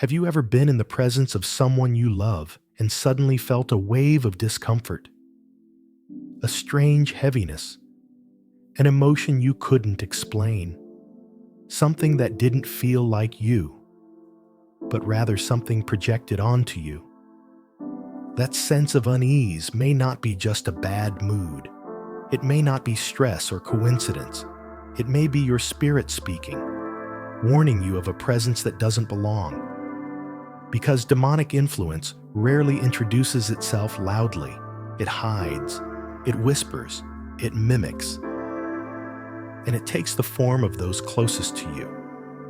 Have you ever been in the presence of someone you love and suddenly felt a wave of discomfort, a strange heaviness, an emotion you couldn't explain, something that didn't feel like you, but rather something projected onto you? That sense of unease may not be just a bad mood. It may not be stress or coincidence. It may be your spirit speaking, warning you of a presence that doesn't belong. Because demonic influence rarely introduces itself loudly. It hides, it whispers, it mimics. And it takes the form of those closest to you,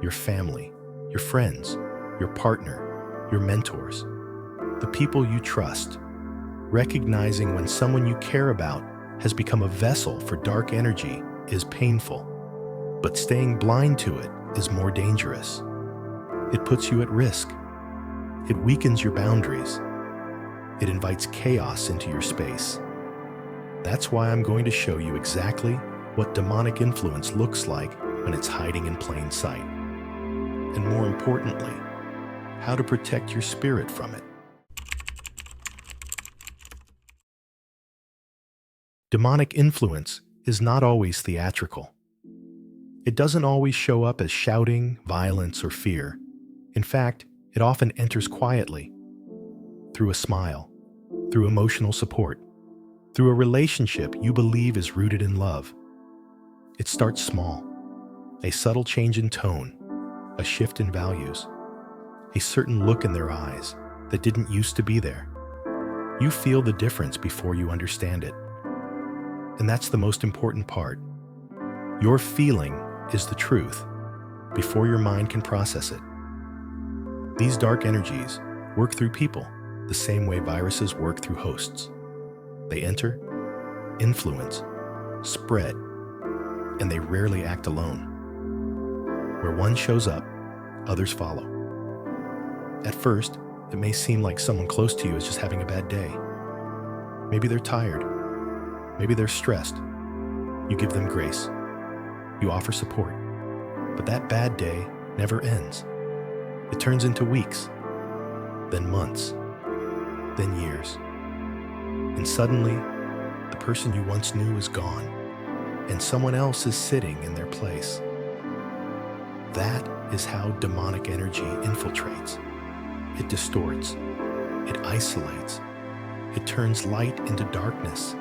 your family, your friends, your partner, your mentors, the people you trust. Recognizing when someone you care about has become a vessel for dark energy is painful, but staying blind to it is more dangerous. It puts you at risk. It weakens your boundaries. It invites chaos into your space. That's why I'm going to show you exactly what demonic influence looks like when it's hiding in plain sight. And more importantly, how to protect your spirit from it. Demonic influence is not always theatrical. It doesn't always show up as shouting, violence, or fear. In fact, it often enters quietly, through a smile, through emotional support, through a relationship you believe is rooted in love. It starts small, a subtle change in tone, a shift in values, a certain look in their eyes that didn't used to be there. You feel the difference before you understand it. And that's the most important part. Your feeling is the truth before your mind can process it. These dark energies work through people the same way viruses work through hosts. They enter, influence, spread, and they rarely act alone. Where one shows up, others follow. At first, it may seem like someone close to you is just having a bad day. Maybe they're tired. Maybe they're stressed. You give them grace. You offer support. But that bad day never ends. It turns into weeks, then months, then years. And suddenly, the person you once knew is gone, and someone else is sitting in their place. That is how demonic energy infiltrates. It distorts. It isolates. It turns light into darkness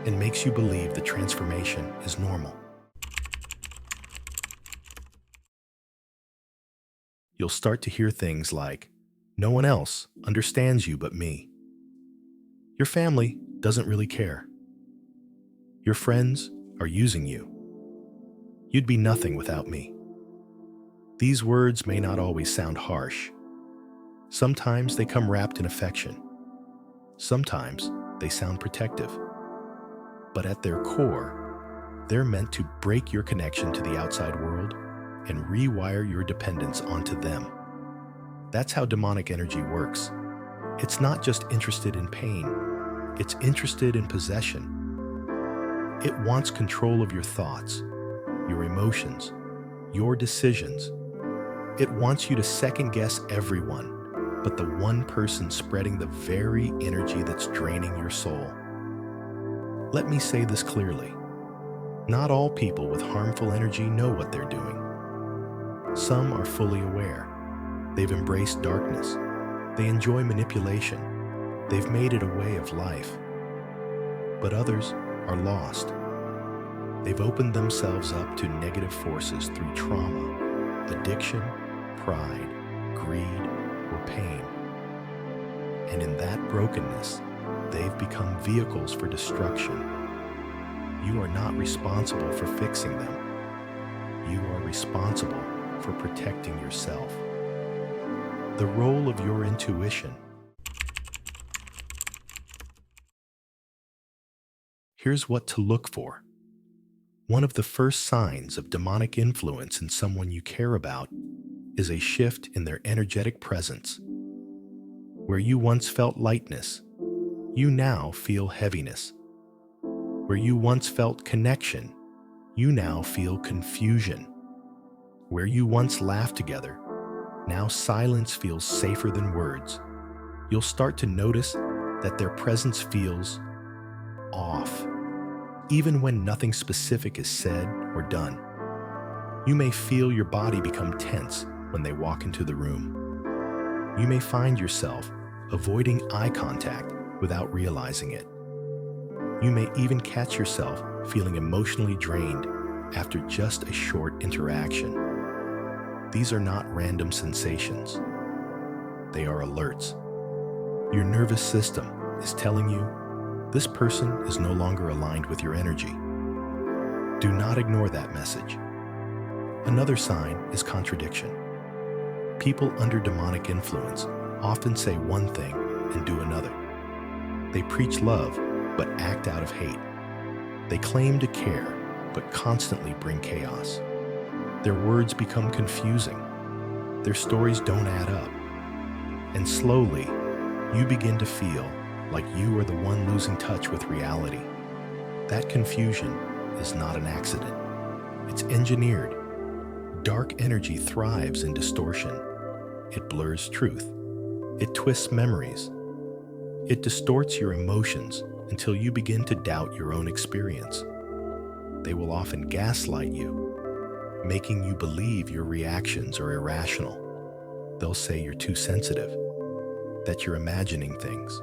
and makes you believe the transformation is normal. You'll start to hear things like, "No one else understands you but me." Your family doesn't really care. Your friends are using you. You'd be nothing without me. These words may not always sound harsh. Sometimes they come wrapped in affection. Sometimes they sound protective. But at their core, they're meant to break your connection to the outside world and rewire your dependence onto them. That's how demonic energy works. It's not just interested in pain, it's interested in possession. It wants control of your thoughts, your emotions, your decisions. It wants you to second-guess everyone, but the one person spreading the very energy that's draining your soul. Let me say this clearly. Not all people with harmful energy know what they're doing. Some are fully aware. They've embraced darkness. They enjoy manipulation. They've made it a way of life. But others are lost. They've opened themselves up to negative forces through trauma, addiction, pride, greed, or pain. And in that brokenness, they've become vehicles for destruction. You are not responsible for fixing them. You are responsible for protecting yourself. The role of your intuition. Here's what to look for. One of the first signs of demonic influence in someone you care about is a shift in their energetic presence. Where you once felt lightness, you now feel heaviness. Where you once felt connection, you now feel confusion. Where you once laughed together, Now silence feels safer than words. You'll start to notice that their presence feels off, even when nothing specific is said or done. You may feel your body become tense when they walk into the room. You may find yourself avoiding eye contact without realizing it. You may even catch yourself feeling emotionally drained after just a short interaction. These are not random sensations. They are alerts. Your nervous system is telling you this person is no longer aligned with your energy. Do not ignore that message. Another sign is contradiction. People under demonic influence often say one thing and do another. They preach love, but act out of hate. They claim to care, but constantly bring chaos. Their words become confusing. Their stories don't add up. And slowly, you begin to feel like you are the one losing touch with reality. That confusion is not an accident. It's engineered. Dark energy thrives in distortion. It blurs truth. It twists memories. It distorts your emotions until you begin to doubt your own experience. They will often gaslight you, making you believe your reactions are irrational. They'll say you're too sensitive, that you're imagining things,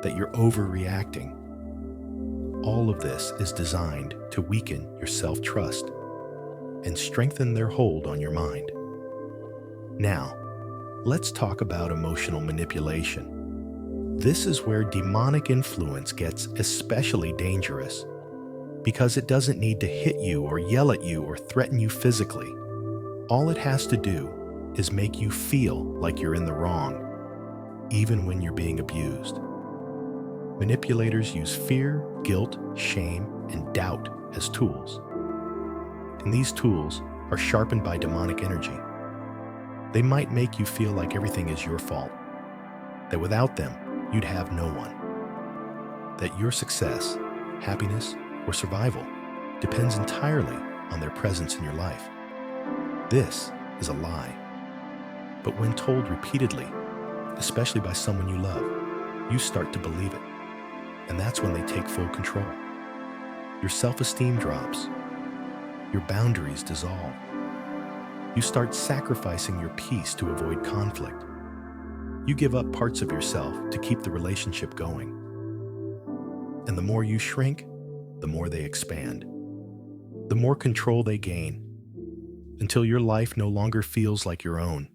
that you're overreacting. All of this is designed to weaken your self-trust and strengthen their hold on your mind. Now, let's talk about emotional manipulation. This is where demonic influence gets especially dangerous because it doesn't need to hit you or yell at you or threaten you physically. All it has to do is make you feel like you're in the wrong, even when you're being abused. Manipulators use fear, guilt, shame, and doubt as tools. And these tools are sharpened by demonic energy. They might make you feel like everything is your fault, that without them, you'd have no one, that your success, happiness, or survival depends entirely on their presence in your life. This is a lie. But when told repeatedly, especially by someone you love, you start to believe it. And that's when they take full control. Your self-esteem drops. Your boundaries dissolve. You start sacrificing your peace to avoid conflict. You give up parts of yourself to keep the relationship going. And the more you shrink, the more they expand. The more control they gain, until your life no longer feels like your own.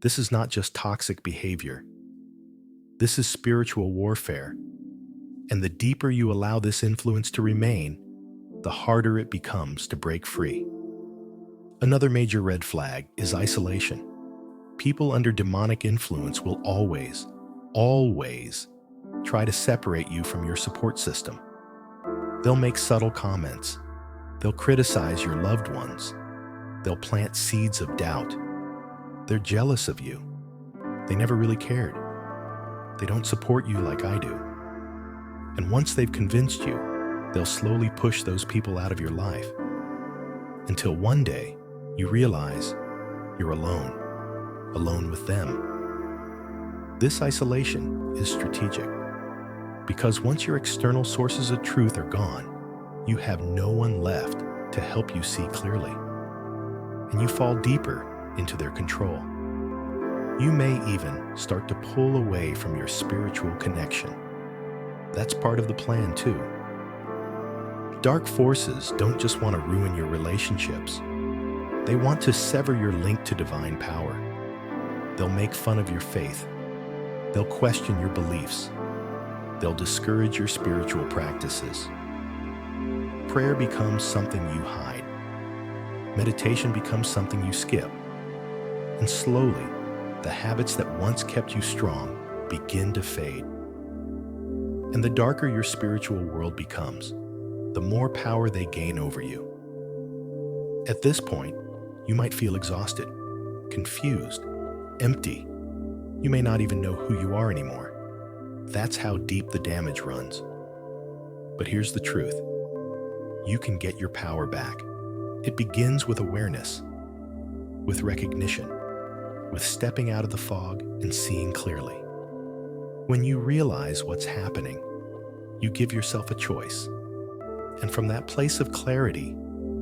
This is not just toxic behavior. This is spiritual warfare. And the deeper you allow this influence to remain, the harder it becomes to break free. Another major red flag is isolation. People under demonic influence will always try to separate you from your support system. They'll make subtle comments. They'll criticize your loved ones. They'll plant seeds of doubt. They're jealous of you. They never really cared. They don't support you like I do. And once they've convinced you, they'll slowly push those people out of your life until one day you realize you're alone with them. This isolation is strategic because once your external sources of truth are gone, you have no one left to help you see clearly, and you fall deeper into their control. You may even start to pull away from your spiritual connection. That's part of the plan too. Dark forces don't just want to ruin your relationships. They want to sever your link to divine power. They'll make fun of your faith. They'll question your beliefs. They'll discourage your spiritual practices. Prayer becomes something you hide. Meditation becomes something you skip. And slowly, the habits that once kept you strong begin to fade. And the darker your spiritual world becomes, the more power they gain over you. At this point, you might feel exhausted, confused, empty. You may not even know who you are anymore. That's how deep the damage runs. But here's the truth. You can get your power back. It begins with awareness, with recognition, with stepping out of the fog and seeing clearly. When you realize what's happening, you give yourself a choice. And from that place of clarity,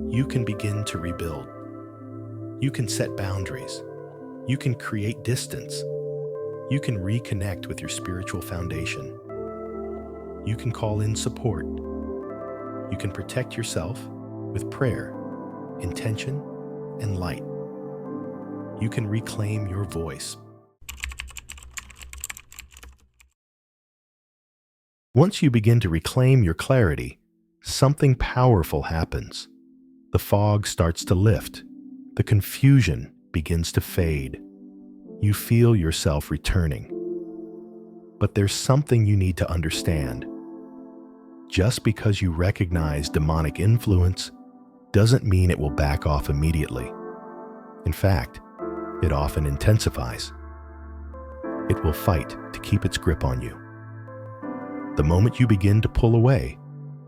you can begin to rebuild. You can set boundaries. You can create distance. You can reconnect with your spiritual foundation. You can call in support. You can protect yourself with prayer, intention, and light. You can reclaim your voice. Once you begin to reclaim your clarity, something powerful happens. The fog starts to lift. The confusion begins to fade. You feel yourself returning. But there's something you need to understand. Just because you recognize demonic influence doesn't mean it will back off immediately. In fact, it often intensifies. It will fight to keep its grip on you. The moment you begin to pull away,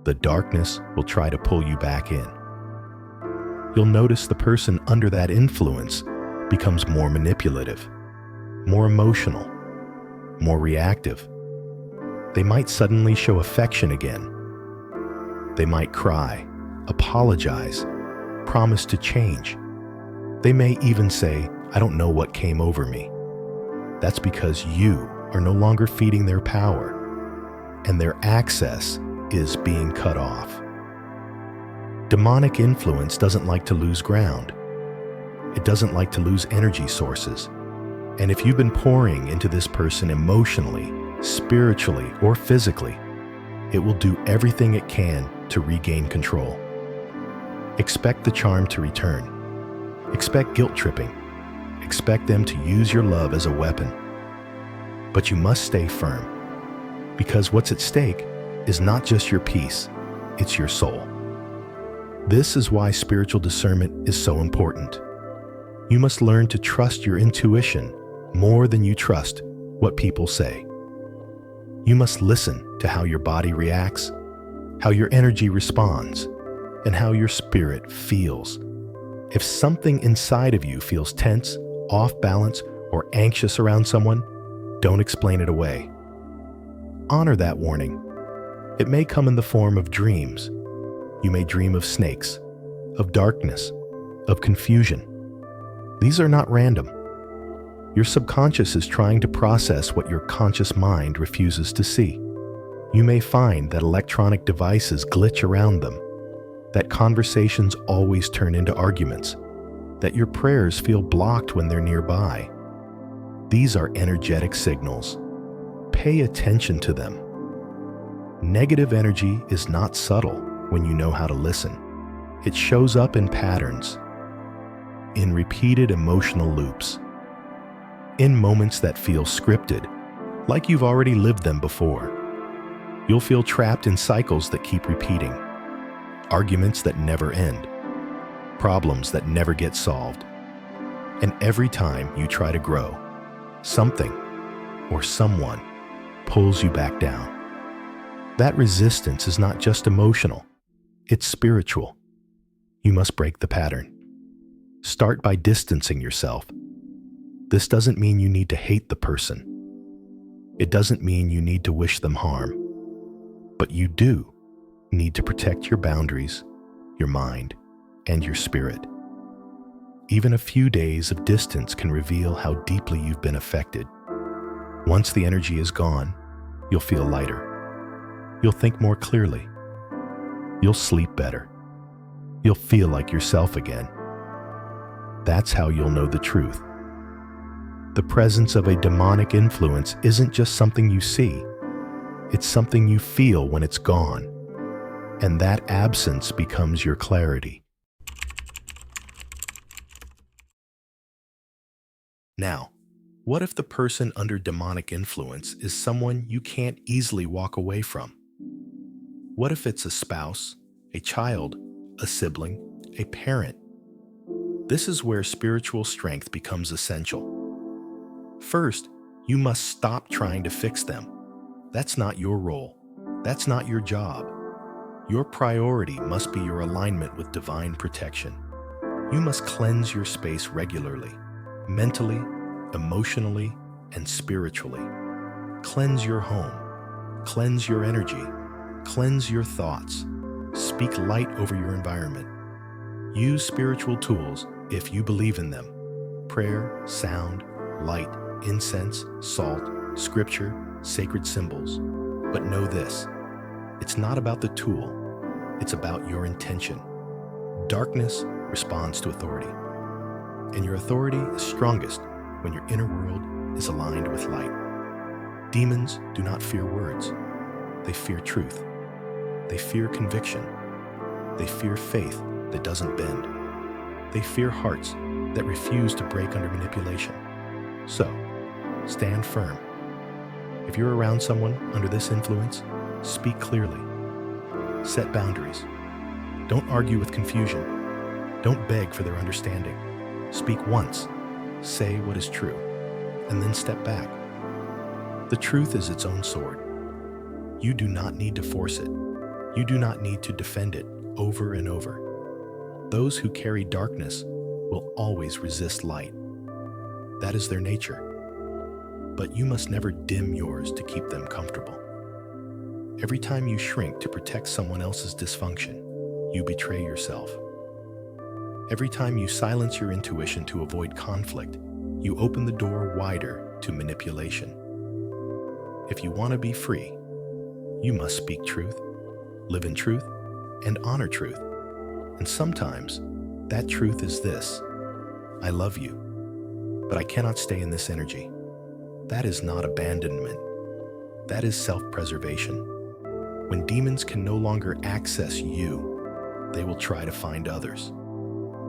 the darkness will try to pull you back in. You'll notice the person under that influence becomes more manipulative, more emotional, more reactive. They might suddenly show affection again. They might cry, apologize, promise to change. They may even say, "I don't know what came over me." That's because you are no longer feeding their power, and their access is being cut off. Demonic influence doesn't like to lose ground. It doesn't like to lose energy sources. And if you've been pouring into this person emotionally, spiritually, or physically, it will do everything it can to regain control. Expect the charm to return. Expect guilt tripping. Expect them to use your love as a weapon. But you must stay firm, because what's at stake is not just your peace, it's your soul. This is why spiritual discernment is so important. You must learn to trust your intuition more than you trust what people say. You must listen to how your body reacts, how your energy responds, and how your spirit feels. If something inside of you feels tense, off balance, or anxious around someone, don't explain it away. Honor that warning. It may come in the form of dreams. You may dream of snakes, of darkness, of confusion. These are not random. Your subconscious is trying to process what your conscious mind refuses to see. You may find that electronic devices glitch around them, that conversations always turn into arguments, that your prayers feel blocked when they're nearby. These are energetic signals. Pay attention to them. Negative energy is not subtle when you know how to listen. It shows up in patterns, in repeated emotional loops, in moments that feel scripted, like you've already lived them before. You'll feel trapped in cycles that keep repeating, arguments that never end, problems that never get solved. And every time you try to grow, something or someone pulls you back down. That resistance is not just emotional, it's spiritual. You must break the pattern. Start by distancing yourself. This doesn't mean you need to hate the person. It doesn't mean you need to wish them harm. But you do need to protect your boundaries, your mind, and your spirit. Even a few days of distance can reveal how deeply you've been affected. Once the energy is gone, you'll feel lighter. You'll think more clearly. You'll sleep better. You'll feel like yourself again. That's how you'll know the truth. The presence of a demonic influence isn't just something you see. It's something you feel when it's gone. And that absence becomes your clarity. Now, what if the person under demonic influence is someone you can't easily walk away from? What if it's a spouse, a child, a sibling, a parent? This is where spiritual strength becomes essential. First, you must stop trying to fix them. That's not your role. That's not your job. Your priority must be your alignment with divine protection. You must cleanse your space regularly, mentally, emotionally and spiritually. Cleanse your home, cleanse your energy, cleanse your thoughts. Speak light over your environment. Use spiritual tools if you believe in them. Prayer, sound, light, incense, salt, scripture, sacred symbols. But know this, it's not about the tool, it's about your intention. Darkness responds to authority, and your authority is strongest when your inner world is aligned with light. Demons do not fear words, they fear truth. They fear conviction. They fear faith that doesn't bend. They fear hearts that refuse to break under manipulation. So, stand firm. If you're around someone under this influence, speak clearly. Set boundaries. Don't argue with confusion. Don't beg for their understanding. Speak once. Say what is true, and then step back. The truth is its own sword. You do not need to force it. You do not need to defend it over and over. Those who carry darkness will always resist light. That is their nature. But you must never dim yours to keep them comfortable. Every time you shrink to protect someone else's dysfunction, you betray yourself. Every time you silence your intuition to avoid conflict, you open the door wider to manipulation. If you want to be free, you must speak truth, live in truth, and honor truth. And sometimes that truth is this: I love you, but I cannot stay in this energy. That is not abandonment. That is self-preservation. When demons can no longer access you, they will try to find others.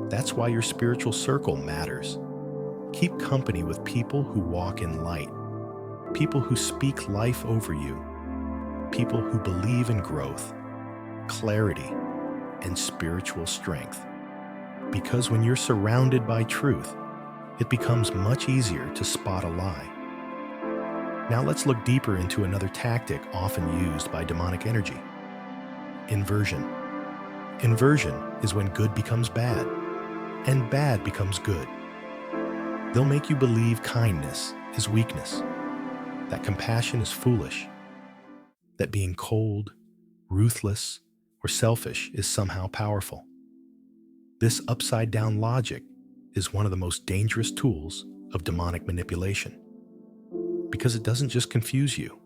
That's why your spiritual circle matters. Keep company with people who walk in light, people who speak life over you, people who believe in growth, clarity, and spiritual strength. Because when you're surrounded by truth, it becomes much easier to spot a lie. Now let's look deeper into another tactic often used by demonic energy: inversion. Inversion is when good becomes bad, and bad becomes good. They'll make you believe kindness is weakness, that compassion is foolish, that being cold, ruthless, or selfish is somehow powerful. This upside-down logic is one of the most dangerous tools of demonic manipulation, because it doesn't just confuse you,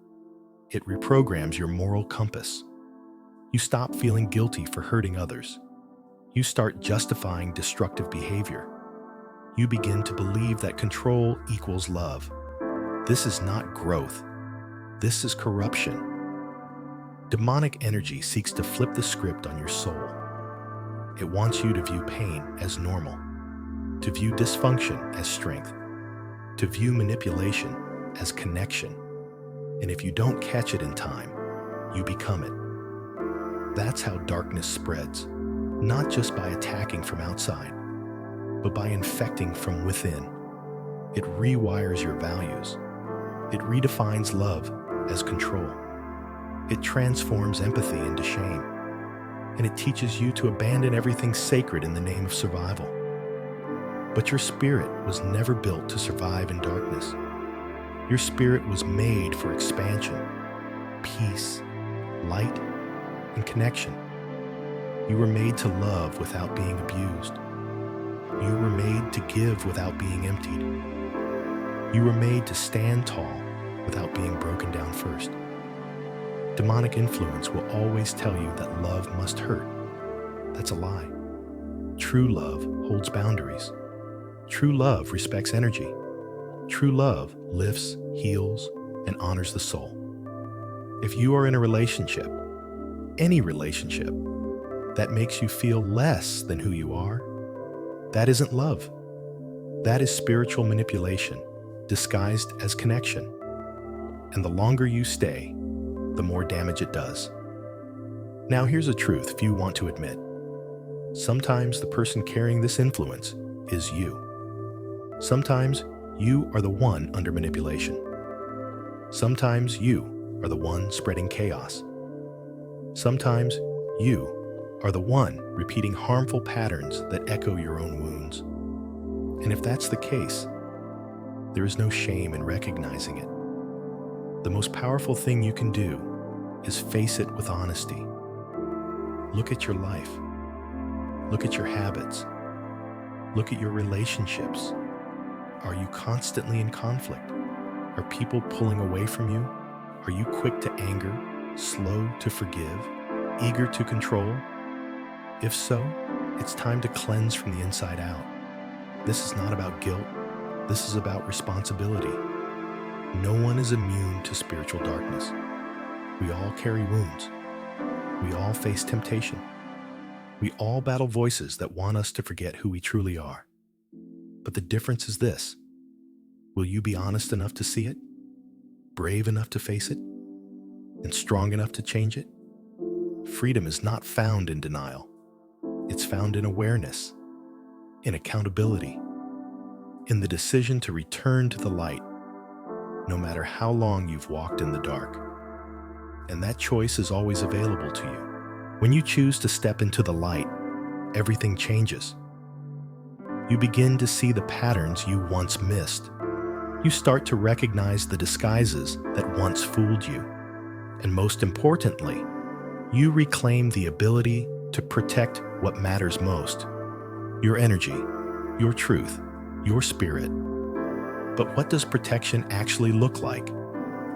it reprograms your moral compass. You stop feeling guilty for hurting others. You start justifying destructive behavior. You begin to believe that control equals love. This is not growth. This is corruption. Demonic energy seeks to flip the script on your soul. It wants you to view pain as normal, to view dysfunction as strength, to view manipulation as connection. And if you don't catch it in time, you become it. That's how darkness spreads, not just by attacking from outside, but by infecting from within. It rewires your values. It redefines love as control. It transforms empathy into shame. And it teaches you to abandon everything sacred in the name of survival. But your spirit was never built to survive in darkness. Your spirit was made for expansion, peace, light, and connection. You were made to love without being abused. You were made to give without being emptied. You were made to stand tall without being broken down first. Demonic influence will always tell you that love must hurt. That's a lie. True love holds boundaries. True love respects energy. True love lifts, heals, and honors the soul. If you are in a relationship, any relationship, that makes you feel less than who you are, that isn't love. That is spiritual manipulation, disguised as connection. And the longer you stay, the more damage it does. Now here's a truth few want to admit. Sometimes the person carrying this influence is you. Sometimes you are the one under manipulation. Sometimes you are the one spreading chaos. Sometimes you are the one repeating harmful patterns that echo your own wounds. And if that's the case, There is no shame in recognizing it. The most powerful thing you can do is face it with honesty. Look at your life. Look at your habits. Look at your relationships. Are you constantly in conflict? Are people pulling away from you? Are you quick to anger, slow to forgive, eager to control? If so, it's time to cleanse from the inside out. This is not about guilt. This is about responsibility. No one is immune to spiritual darkness. We all carry wounds. We all face temptation. We all battle voices that want us to forget who we truly are. But the difference is this: will you be honest enough to see it, brave enough to face it, and strong enough to change it? Freedom is not found in denial. It's found in awareness, in accountability, in the decision to return to the light, no matter how long you've walked in the dark. And that choice is always available to you. When you choose to step into the light, everything changes. You begin to see the patterns you once missed. You start to recognize the disguises that once fooled you. And most importantly, you reclaim the ability to protect what matters most: your energy, your truth, your spirit. But what does protection actually look like?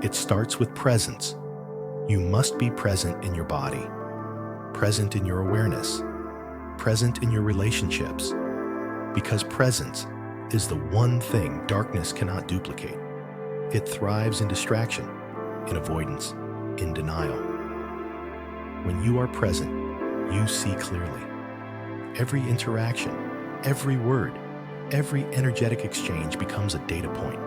It starts with presence. You must be present in your body, present in your awareness, present in your relationships, because presence is the one thing darkness cannot duplicate. It thrives in distraction, in avoidance, in denial. When you are present, you see clearly. Every interaction, every word, every energetic exchange becomes a data point.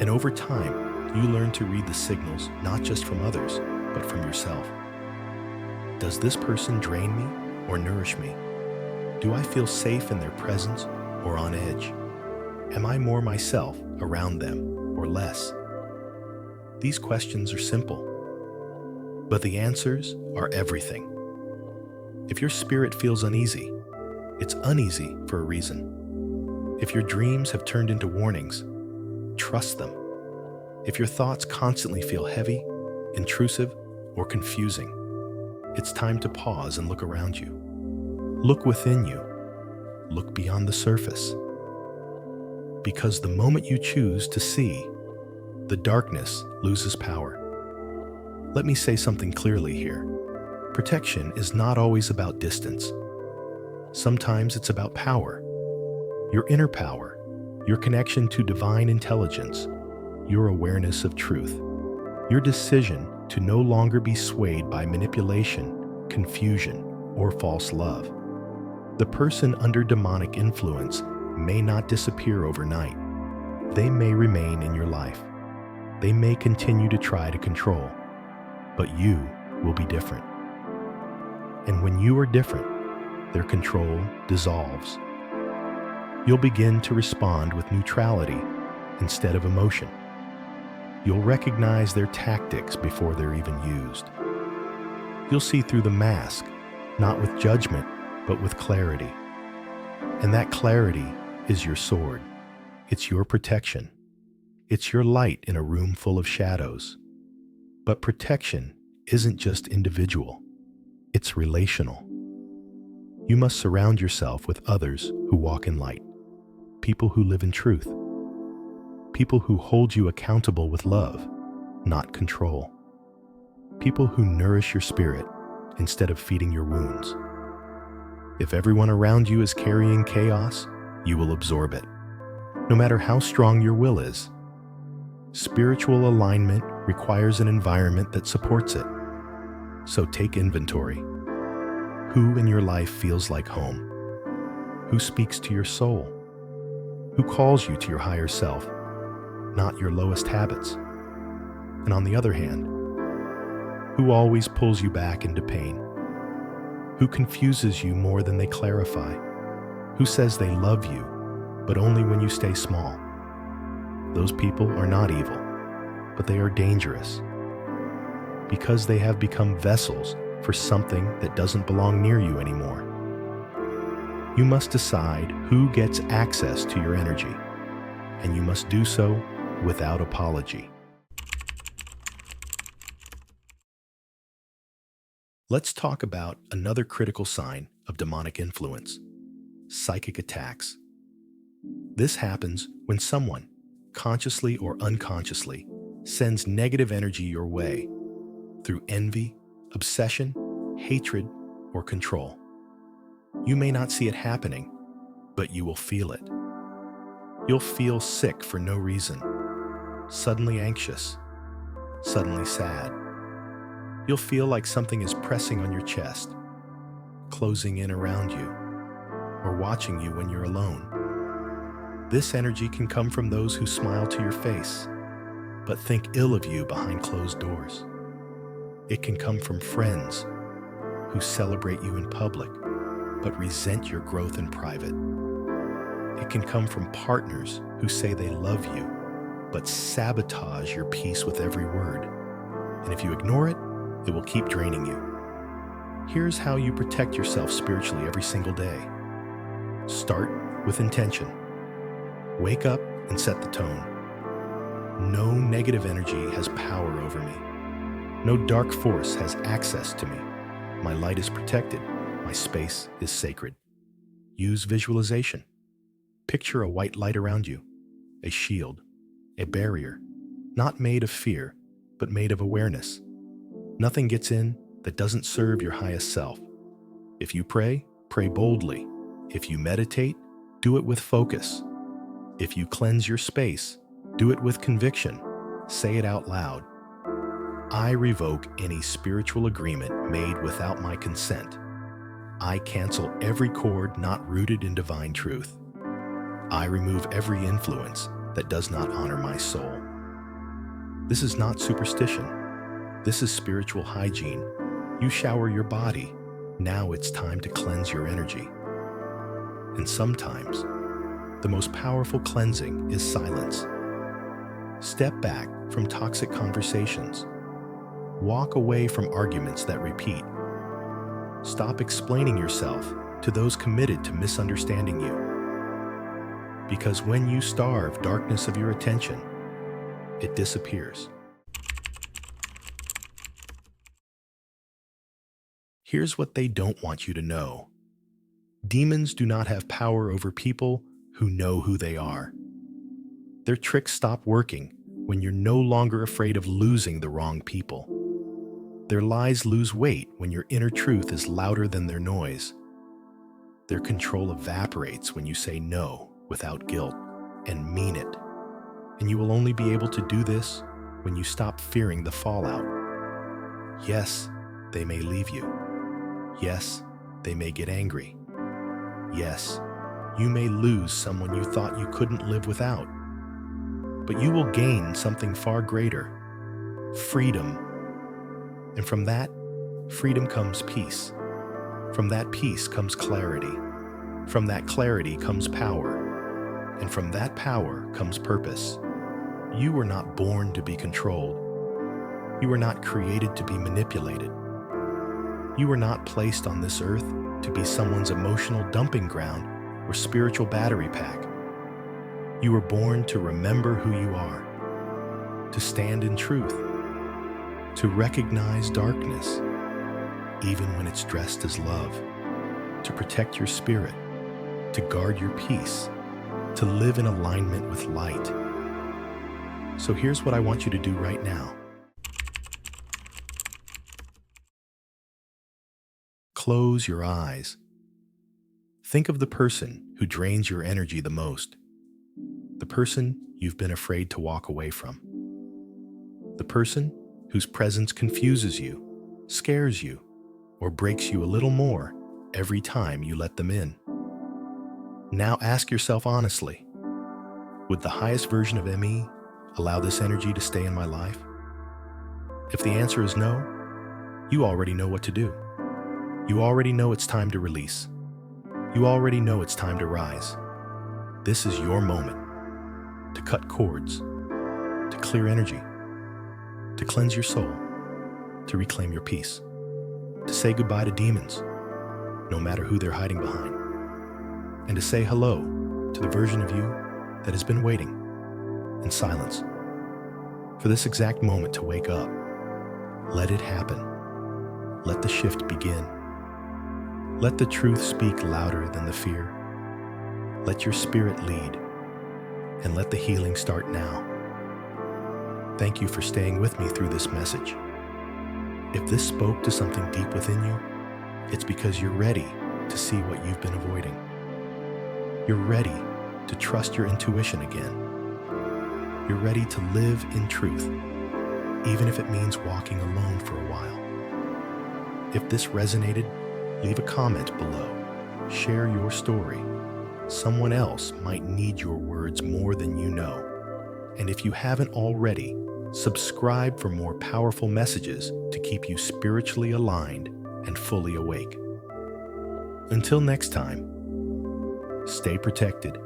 And over time, you learn to read the signals not just from others, but from yourself. Does this person drain me or nourish me? Do I feel safe in their presence or on edge? Am I more myself around them or less? These questions are simple, but the answers are everything. If your spirit feels uneasy, it's uneasy for a reason. If your dreams have turned into warnings, trust them. If your thoughts constantly feel heavy, intrusive, or confusing, it's time to pause and look around you. Look within you. Look beyond the surface. Because the moment you choose to see, the darkness loses power. Let me say something clearly here. Protection is not always about distance. Sometimes it's about power. Your inner power, your connection to divine intelligence, your awareness of truth, your decision to no longer be swayed by manipulation, confusion, or false love. The person under demonic influence may not disappear overnight. They may remain in your life. They may continue to try to control, but you will be different. And when you are different, their control dissolves. You'll begin to respond with neutrality instead of emotion. You'll recognize their tactics before they're even used. You'll see through the mask, not with judgment, but with clarity. And that clarity is your sword. It's your protection. It's your light in a room full of shadows. But protection isn't just individual. It's relational. You must surround yourself with others who walk in light, people who live in truth, people who hold you accountable with love, not control, people who nourish your spirit instead of feeding your wounds. If everyone around you is carrying chaos, you will absorb it, no matter how strong your will is. Spiritual alignment requires an environment that supports it. So take inventory. Who in your life feels like home? Who speaks to your soul? Who calls you to your higher self, not your lowest habits? And on the other hand, who always pulls you back into pain? Who confuses you more than they clarify? Who says they love you, but only when you stay small? Those people are not evil, but they are dangerous because they have become vessels for something that doesn't belong near you anymore. You must decide who gets access to your energy, and you must do so without apology. Let's talk about another critical sign of demonic influence: psychic attacks. This happens when someone, consciously or unconsciously, sends negative energy your way through envy, obsession, hatred, or control. You may not see it happening, but you will feel it. You'll feel sick for no reason, suddenly anxious, suddenly sad. You'll feel like something is pressing on your chest, closing in around you, or watching you when you're alone. This energy can come from those who smile to your face, but think ill of you behind closed doors. It can come from friends who celebrate you in public, but resent your growth in private. It can come from partners who say they love you, but sabotage your peace with every word. And if you ignore it, it will keep draining you. Here's how you protect yourself spiritually every single day. Start with intention. Wake up and set the tone. No negative energy has power over me. No dark force has access to me. My light is protected. My space is sacred. Use visualization. Picture a white light around you, a shield, a barrier, not made of fear, but made of awareness. Nothing gets in that doesn't serve your highest self. If you pray, pray boldly. If you meditate, do it with focus. If you cleanse your space, do it with conviction. Say it out loud. I revoke any spiritual agreement made without my consent. I cancel every cord not rooted in divine truth. I remove every influence that does not honor my soul. This is not superstition. This is spiritual hygiene. You shower your body. Now it's time to cleanse your energy. And sometimes, the most powerful cleansing is silence. Step back from toxic conversations. Walk away from arguments that repeat. Stop explaining yourself to those committed to misunderstanding you. Because when you starve darkness of your attention, it disappears. Here's what they don't want you to know. Demons do not have power over people who know who they are. Their tricks stop working when you're no longer afraid of losing the wrong people. Their lies lose weight when your inner truth is louder than their noise. Their control evaporates when you say no without guilt and mean it. And you will only be able to do this when you stop fearing the fallout. Yes, they may leave you. Yes, they may get angry. Yes, you may lose someone you thought you couldn't live without. But you will gain something far greater: freedom. And from that, freedom comes peace. From that peace comes clarity. From that clarity comes power. And from that power comes purpose. You were not born to be controlled. You were not created to be manipulated. You were not placed on this earth to be someone's emotional dumping ground or spiritual battery pack. You were born to remember who you are, to stand in truth, to recognize darkness, even when it's dressed as love, to protect your spirit, to guard your peace, to live in alignment with light. So here's what I want you to do right now. Close your eyes. Think of the person who drains your energy the most. The person you've been afraid to walk away from. The person whose presence confuses you, scares you, or breaks you a little more every time you let them in. Now ask yourself honestly, would the highest version of me allow this energy to stay in my life? If the answer is no, you already know what to do. You already know it's time to release. You already know it's time to rise. This is your moment to cut cords, to clear energy, to cleanse your soul, to reclaim your peace, to say goodbye to demons, no matter who they're hiding behind, and to say hello to the version of you that has been waiting. and silence. For this exact moment to wake up, let it happen. Let the shift begin. Let the truth speak louder than the fear. Let your spirit lead, and let the healing start now. Thank you for staying with me through this message. If this spoke to something deep within you, it's because you're ready to see what you've been avoiding. You're ready to trust your intuition again. You're ready to live in truth, even if it means walking alone for a while. If this resonated, leave a comment below. Share your story. Someone else might need your words more than you know. And if you haven't already, subscribe for more powerful messages to keep you spiritually aligned and fully awake. Until next time, stay protected,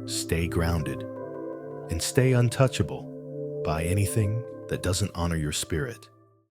stay grounded, and stay untouchable by anything that doesn't honor your spirit.